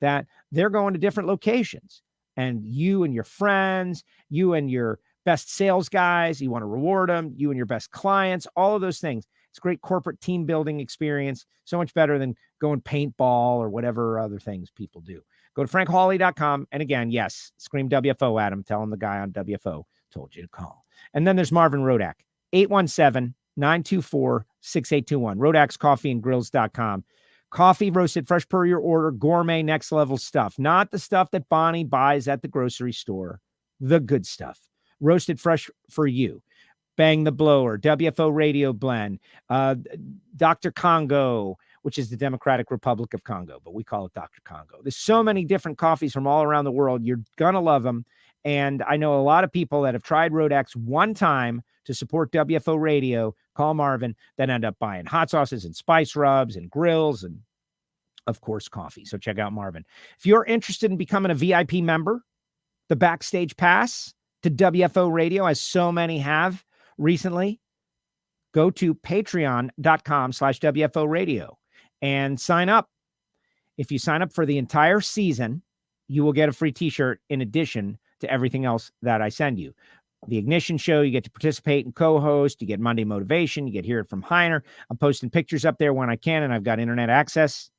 that they're going to different locations. And you and your friends, you and your best sales guys, you want to reward them, you and your best clients, all of those things. It's a great corporate team building experience. So much better than going paintball or whatever other things people do. Go to frankhawley.com. And again, yes, scream WFO at him. Tell him the guy on WFO told you to call. And then there's Marvin Rodak, 817-924-6821. RodaxCoffeeandGrills.com. Coffee roasted fresh per your order, gourmet next level stuff. Not the stuff that Bonnie buys at the grocery store. The good stuff. Roasted fresh for you. Bang the Blower, WFO Radio Blend, Dr. Congo, which is the Democratic Republic of Congo, but we call it Dr. Congo. There's so many different coffees from all around the world. You're going to love them. And I know a lot of people that have tried Rodax one time to support WFO Radio, call Marvin, that end up buying hot sauces and spice rubs and grills and, of course, coffee. So check out Marvin. If you're interested in becoming a VIP member, the Backstage Pass to WFO Radio, as so many have recently, go to patreon.com/WFO Radio and sign up. If you sign up for the entire season, you will get a free t-shirt in addition to everything else that I send you. the Ignition Show. You get to participate and co-host. You get Monday Motivation. You get to hear it from Heiner. I'm posting pictures up there when I can, and I've got internet access,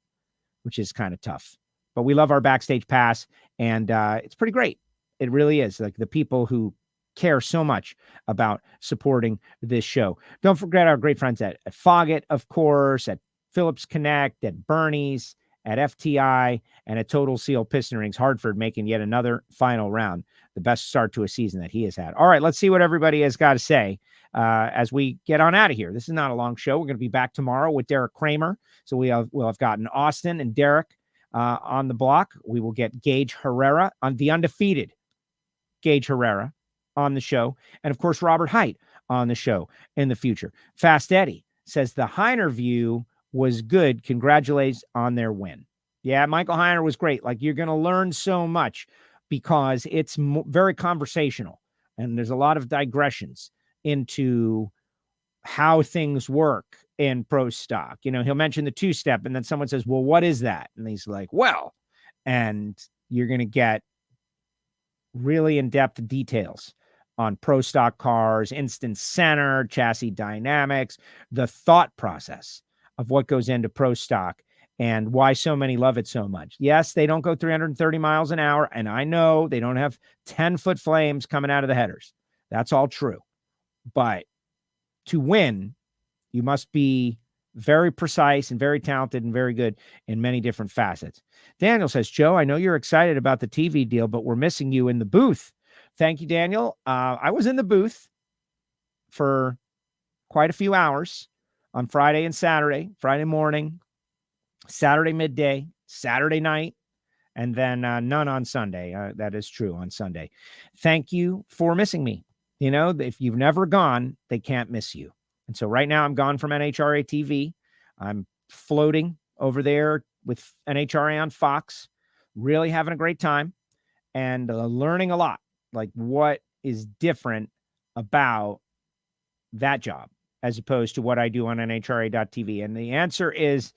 which is kind of tough. But we love our Backstage Pass, and it's pretty great. It really is. Like the people who care so much about supporting this show. Don't forget our great friends at Foggett, of course, at Phillips Connect, at Bernie's, at FTI, and at Total Seal Piston Rings, Hartford, making yet another final round. The best start to a season that he has had. All right, let's see what everybody has got to say as we get on out of here. This is not a long show. We're going to be back tomorrow with Derek Kramer. So we'll have gotten Austin and Derek on the block. We will get Gage Herrera, on the undefeated Gage Herrera, on the show. And, of course, Robert Height on the show in the future. Fast Eddie says the Heiner view was good. Congratulations on their win. Yeah, Michael Heiner was great. Like, you're going to learn so much because it's very conversational. And there's a lot of digressions into how things work in pro stock. You know, he'll mention the two-step, and then someone says, well, what is that? And he's like, well, and you're going to get really in-depth details on pro stock cars, instant center, chassis dynamics, the thought process of what goes into pro stock and why so many love it so much. Yes, they don't go 330 miles an hour, and I know they don't have 10-foot flames coming out of the headers. That's all true. But to win, you must be very precise and very talented and very good in many different facets. Daniel says, Joe, I know you're excited about the TV deal, but we're missing you in the booth. Thank you, Daniel. I was in the booth for quite a few hours on Friday and Saturday, Friday morning, Saturday midday, Saturday night, and then none on Sunday. That is true, on Sunday. Thank you for missing me. You know, if you've never gone, they can't miss you. And so right now I'm gone from NHRA TV. I'm floating over there with NHRA on Fox, really having a great time and learning a lot. Like, what is different about that job as opposed to what I do on NHRA.tv? And the answer is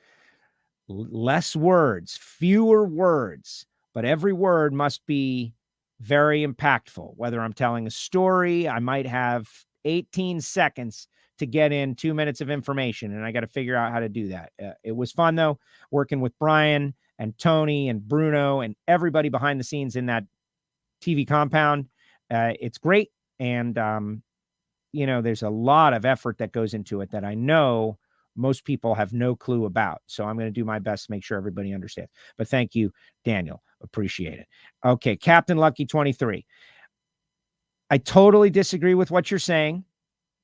less words, fewer words, but every word must be very impactful. Whether I'm telling a story, I might have 18 seconds to get in 2 minutes of information, and I got to figure out how to do that. It was fun, though, working with Brian and Tony and Bruno and everybody behind the scenes in that TV compound. It's great. And, you know, there's a lot of effort that goes into it that I know most people have no clue about. So I'm going to do my best to make sure everybody understands. But thank you, Daniel. Appreciate it. Okay, Captain Lucky 23. I totally disagree with what you're saying.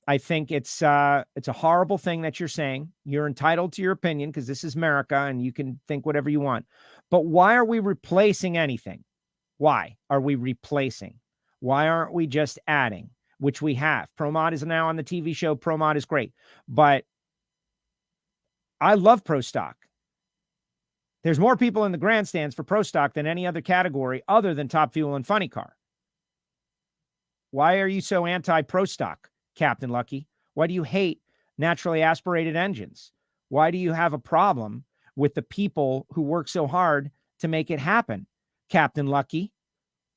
I think it's a horrible thing that you're saying. You're entitled to your opinion because this is America and you can think whatever you want. But why are we replacing anything? Why are we replacing? Why aren't we just adding, which we have? ProMod is now on the TV show. ProMod is great. But I love Pro Stock. There's more people in the grandstands for Pro Stock than any other category other than Top Fuel and Funny Car. Why are you so anti-Pro Stock, Captain Lucky? Why do you hate naturally aspirated engines? Why do you have a problem with the people who work so hard to make it happen, Captain Lucky?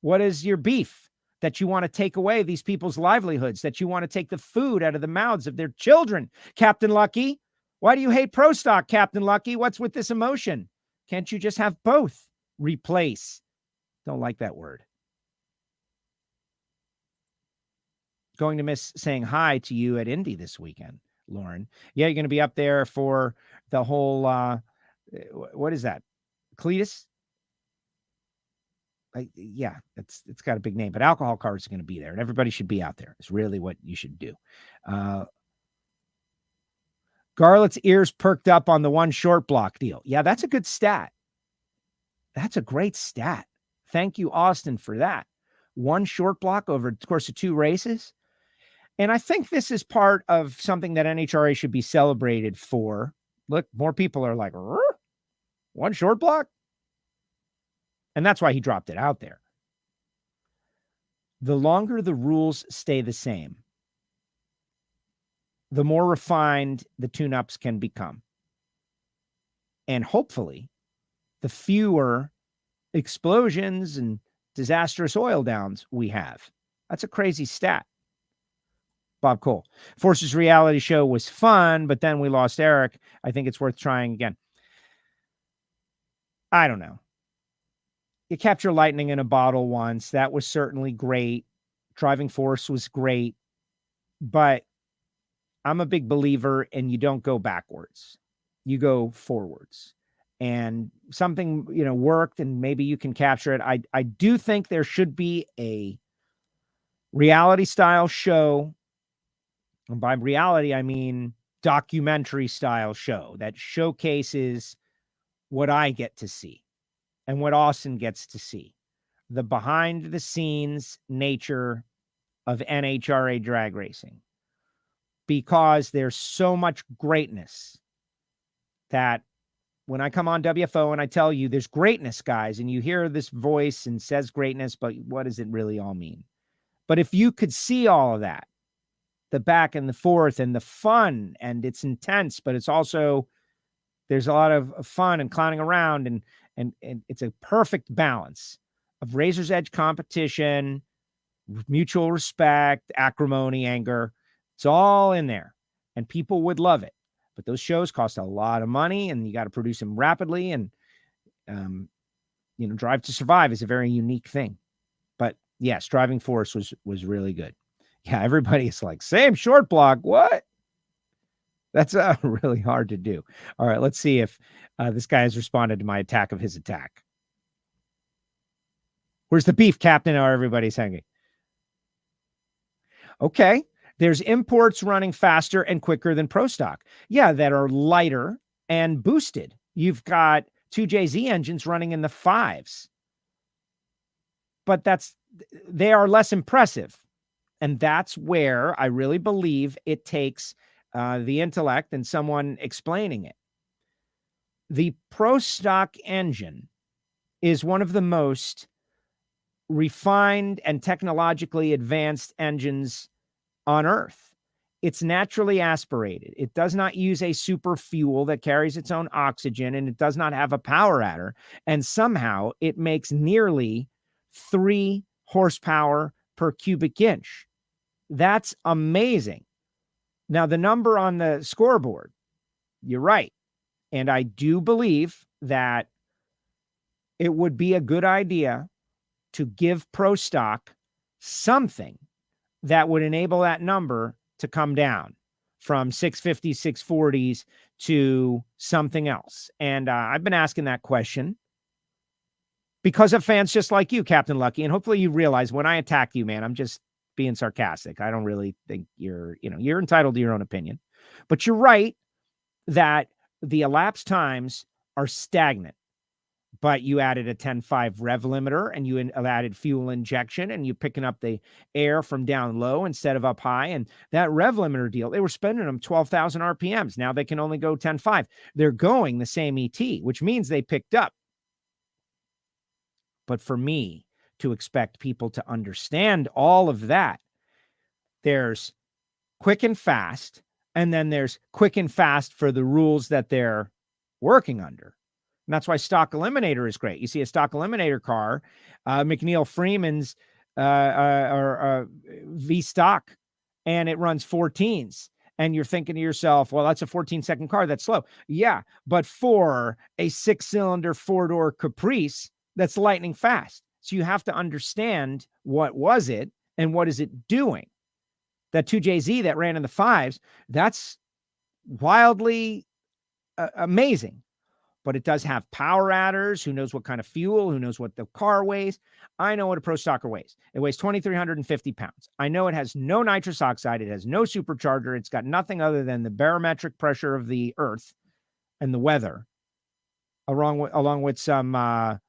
What is your beef? That you want to take away these people's livelihoods, that you want to take the food out of the mouths of their children, Captain Lucky? Why do you hate Pro Stock, Captain Lucky? What's with this emotion? Can't you just have both? Replace. Don't like that word. Going to miss saying hi to you at Indy this weekend, Lauren. Yeah, you're going to be up there for the whole, what is that? Cletus? Yeah, it's got a big name, but Alcohol Cars is going to be there, and everybody should be out there. It's really what you should do. Garlett's ears perked up on the one short block deal. Yeah, that's a good stat. That's a great stat. Thank you, Austin, for that. One short block over the course of 2 races. And I think this is part of something that NHRA should be celebrated for. Look, more people are like, one short block? And that's why he dropped it out there. The longer the rules stay the same, the more refined the tune-ups can become. And hopefully, the fewer explosions and disastrous oil downs we have. That's a crazy stat. Bob Cole. Forces reality show was fun, but then we lost Eric. I think it's worth trying again. I don't know. You capture lightning in a bottle once. That was certainly great. Driving Force was great. But I'm a big believer in you don't go backwards. You go forwards. And something, worked, and maybe you can capture it. I do think there should be a reality style show. And by reality, I mean documentary style show that showcases what I get to see and what Austin gets to see. The behind the scenes nature of NHRA drag racing. Because there's so much greatness that when I come on WFO and I tell you there's greatness, guys, and you hear this voice and says greatness, but what does it really all mean? But if you could see all of that, the back and the forth and the fun, and it's intense, but it's also, there's a lot of fun and clowning around, and it's a perfect balance of razor's edge competition, mutual respect, acrimony, anger. It's all in there, and people would love it. But those shows cost a lot of money, and you got to produce them rapidly. And, Drive to Survive is a very unique thing. But yes, Driving Force was really good. Yeah, everybody's like, same short block. What? That's really hard to do. All right, let's see if this guy has responded to my attack of his attack. Where's the beef, Captain? Or everybody's hanging. Okay. There's imports running faster and quicker than Pro Stock. Yeah, that are lighter and boosted. You've got 2JZ engines running in the 5s. But they are less impressive. And that's where I really believe it takes the intellect and someone explaining it. The Pro Stock engine is one of the most refined and technologically advanced engines on Earth. It's naturally aspirated. It does not use a super fuel that carries its own oxygen, and it does not have a power adder. And somehow it makes nearly 3 horsepower per cubic inch. That's amazing. Now, the number on the scoreboard, you're right. And I do believe that it would be a good idea to give Pro Stock something that would enable that number to come down from 650s, 640s to something else. And I've been asking that question because of fans just like you, Captain Lucky. And hopefully you realize when I attack you, man, I'm just being sarcastic. I don't really think you're entitled to your own opinion. But you're right that the elapsed times are stagnant. But you added a 10.5 rev limiter, and you added fuel injection, and you're picking up the air from down low instead of up high. And that rev limiter deal, they were spending them 12,000 RPMs. Now they can only go 10.5. They're going the same ET, which means they picked up. But for me to expect people to understand all of that, there's quick and fast, and then there's quick and fast for the rules that they're working under. And that's why Stock Eliminator is great. You see a Stock Eliminator car, McNeil Freeman's V Stock, and it runs 14s. And you're thinking to yourself, well, that's a 14-second car. That's slow. Yeah, but for a 6-cylinder 4-door Caprice, that's lightning fast. So you have to understand what was it and what is it doing. That 2JZ that ran in the 5s, that's wildly amazing. But it does have power adders. Who knows what kind of fuel? Who knows what the car weighs? I know what a Pro Stocker weighs. It weighs 2,350 pounds. I know it has no nitrous oxide. It has no supercharger. It's got nothing other than the barometric pressure of the earth and the weather, along with some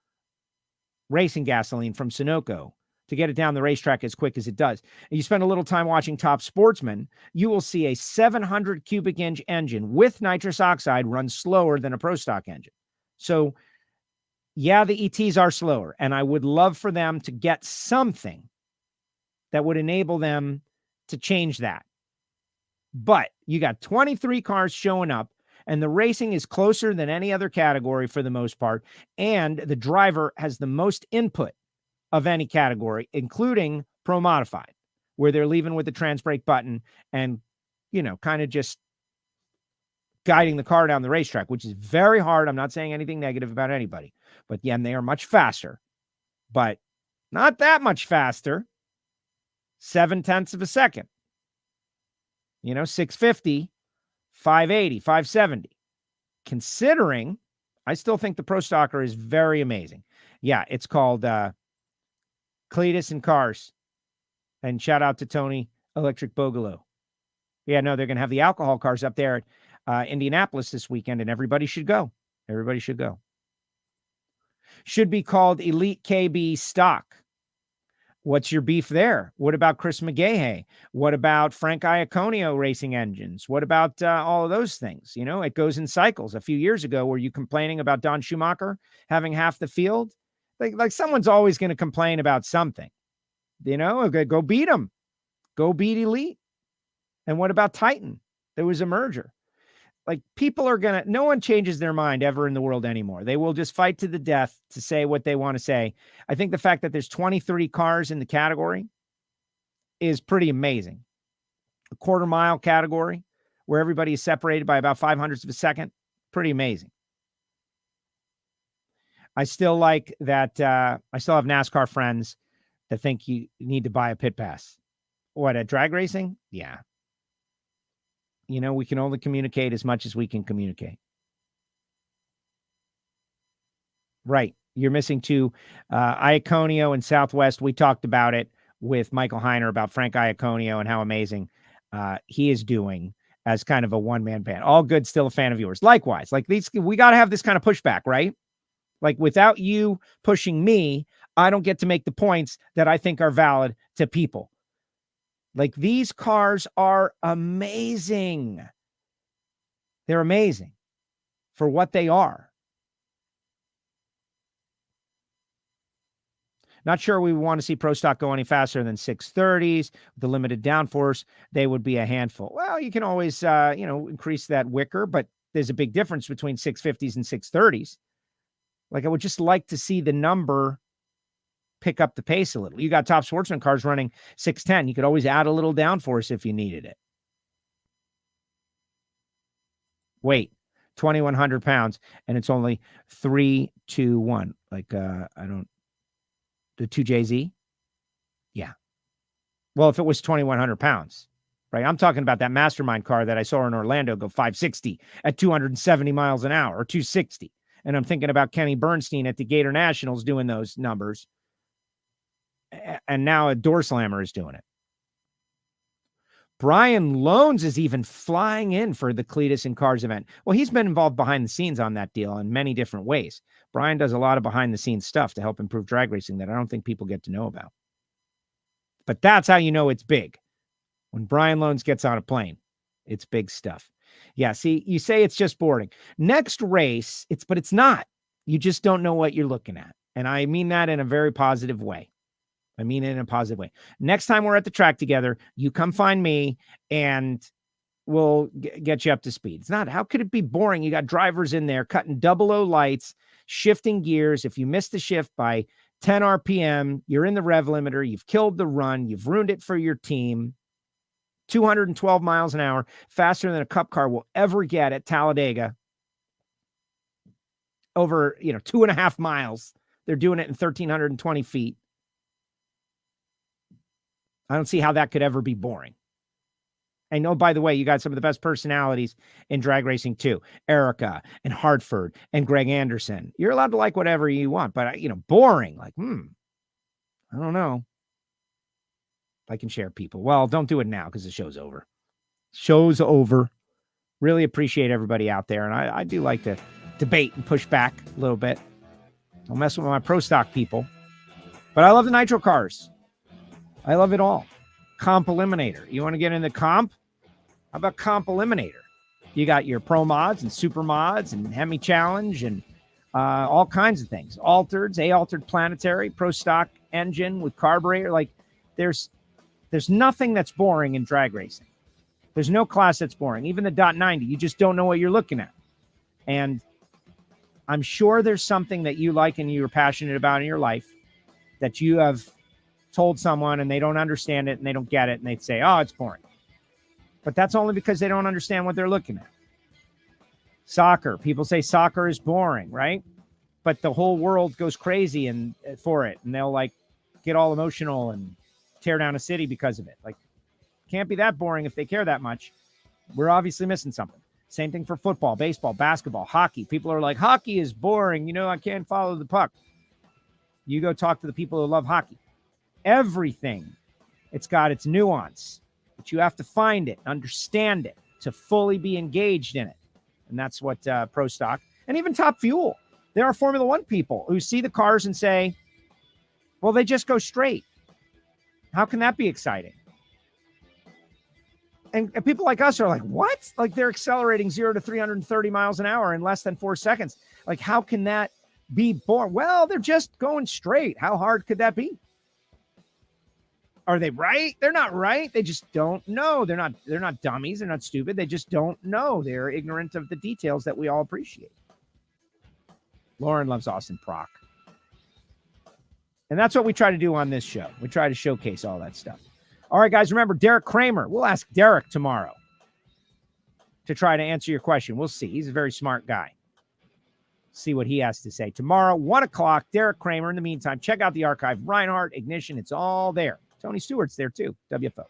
racing gasoline from Sunoco to get it down the racetrack as quick as it does. And you spend a little time watching Top Sportsman, you will see a 700 cubic inch engine with nitrous oxide run slower than a Pro Stock engine. So yeah, the ETs are slower, and I would love for them to get something that would enable them to change that. But you got 23 cars showing up, and the racing is closer than any other category for the most part, and the driver has the most input of any category, including Pro Modified, where they're leaving with the trans brake button and, kind of just guiding the car down the racetrack, which is very hard. I'm not saying anything negative about anybody, but yeah, they are much faster, but not that much faster. 0.7 of a second. 650, 580, 570. Considering, I still think the Pro Stocker is very amazing. Yeah, it's called Cletus and Cars. And shout out to Tony Electric Boogaloo. Yeah, no, they're going to have the alcohol cars up there at Indianapolis this weekend, and everybody should go. Everybody should go. Should be called Elite KB Stock. What's your beef there? What about Chris McGahey? What about Frank Iaconio Racing Engines? What about all of those things? It goes in cycles. A few years ago, were you complaining about Don Schumacher having half the field? Like someone's always going to complain about something. Go beat them. Go beat Elite. And what about Titan? There was a merger. Like people are no one changes their mind ever in the world anymore. They will just fight to the death to say what they want to say. I think the fact that there's 23 cars in the category is pretty amazing. A quarter mile category where everybody is separated by about 0.05 of a second. Pretty amazing. I still like that. I still have NASCAR friends that think you need to buy a pit pass. What, at drag racing? Yeah. We can only communicate as much as we can communicate. Right. You're missing two. Iaconio and Southwest. We talked about it with Michael Heiner about Frank Iaconio and how amazing he is doing as kind of a one-man band. All good, still a fan of yours. Likewise, we got to have this kind of pushback, right? Like without you pushing me, I don't get to make the points that I think are valid to people. Like these cars are amazing. They're amazing for what they are. Not sure we want to see Pro Stock go any faster than 630s. With the limited downforce, they would be a handful. Well, you can always, increase that wicker, but there's a big difference between 650s and 630s. Like I would just like to see the number pick up the pace a little. You got Top Sportsman cars running 610. You could always add a little downforce if you needed it. Weight, 2,100 pounds, and it's only 321. Like, the 2JZ? Yeah. Well, if it was 2,100 pounds, right? I'm talking about that Mastermind car that I saw in Orlando go 560 at 270 miles an hour, or 260. And I'm thinking about Kenny Bernstein at the Gator Nationals doing those numbers. And now a door slammer is doing it. Brian Loans is even flying in for the Cletus and Cars event. Well, he's been involved behind the scenes on that deal in many different ways. Brian does a lot of behind the scenes stuff to help improve drag racing that I don't think people get to know about. But that's how you know it's big. When Brian Loans gets on a plane, it's big stuff. Yeah, see, you say it's just boring. Next race, but it's not. You just don't know what you're looking at. And I mean that in a very positive way. I mean it in a positive way. Next time we're at the track together, you come find me and we'll get you up to speed. It's not, how could it be boring? You got drivers in there cutting 00 lights, shifting gears. If you miss the shift by 10 RPM, you're in the rev limiter. You've killed the run. You've ruined it for your team. 212 miles an hour, faster than a cup car will ever get at Talladega. Over, 2.5 miles. They're doing it in 1,320 feet. I don't see how that could ever be boring. And oh, by the way, you got some of the best personalities in drag racing too. Erica and Hartford and Greg Anderson. You're allowed to like whatever you want, but boring. Like, I don't know. I can share people. Well, don't do it now because the show's over. Show's over. Really appreciate everybody out there. And I do like to debate and push back a little bit. Don't mess with my Pro Stock people. But I love the Nitro cars. I love it all. Comp Eliminator. You want to get into comp? How about Comp Eliminator? You got your Pro Mods and Super Mods and Hemi Challenge and all kinds of things. Altereds, A-Altered Planetary, Pro Stock engine with carburetor. Like, there's nothing that's boring in drag racing. There's no class that's boring. Even the .90, you just don't know what you're looking at. And I'm sure there's something that you like and you're passionate about in your life that you have told someone and they don't understand it and they don't get it and they'd say, oh, it's boring. But that's only because they don't understand what they're looking at. Soccer. People say soccer is boring, right? But the whole world goes crazy and for it. And they'll like get all emotional and tear down a city because of it. Like, can't be that boring if they care that much. We're obviously missing something. Same thing for football, baseball, basketball, hockey. People are like, hockey is boring. You know, I can't follow the puck. You go talk to the people who love hockey. Everything, it's got its nuance, but you have to find it, understand it to fully be engaged in it. And that's what Pro Stock and even Top Fuel. There are Formula One people who see the cars and say, well, they just go straight. How can that be exciting? And people like us are like, what? Like they're accelerating 0 to 330 miles an hour in less than 4 seconds. Like, how can that be boring? Well, they're just going straight. How hard could that be? Are they right? They're not right. They just don't know. They're not dummies. They're not stupid. They just don't know. They're ignorant of the details that we all appreciate. Lauren loves Austin Prock. And that's what we try to do on this show. We try to showcase all that stuff. All right, guys, remember, Derek Kramer. We'll ask Derek tomorrow to try to answer your question. We'll see. He's a very smart guy. See what he has to say. Tomorrow, 1 o'clock, Derek Kramer. In the meantime, check out the archive. Reinhart, Ignition, it's all there. Tony Stewart's there, too. WFO.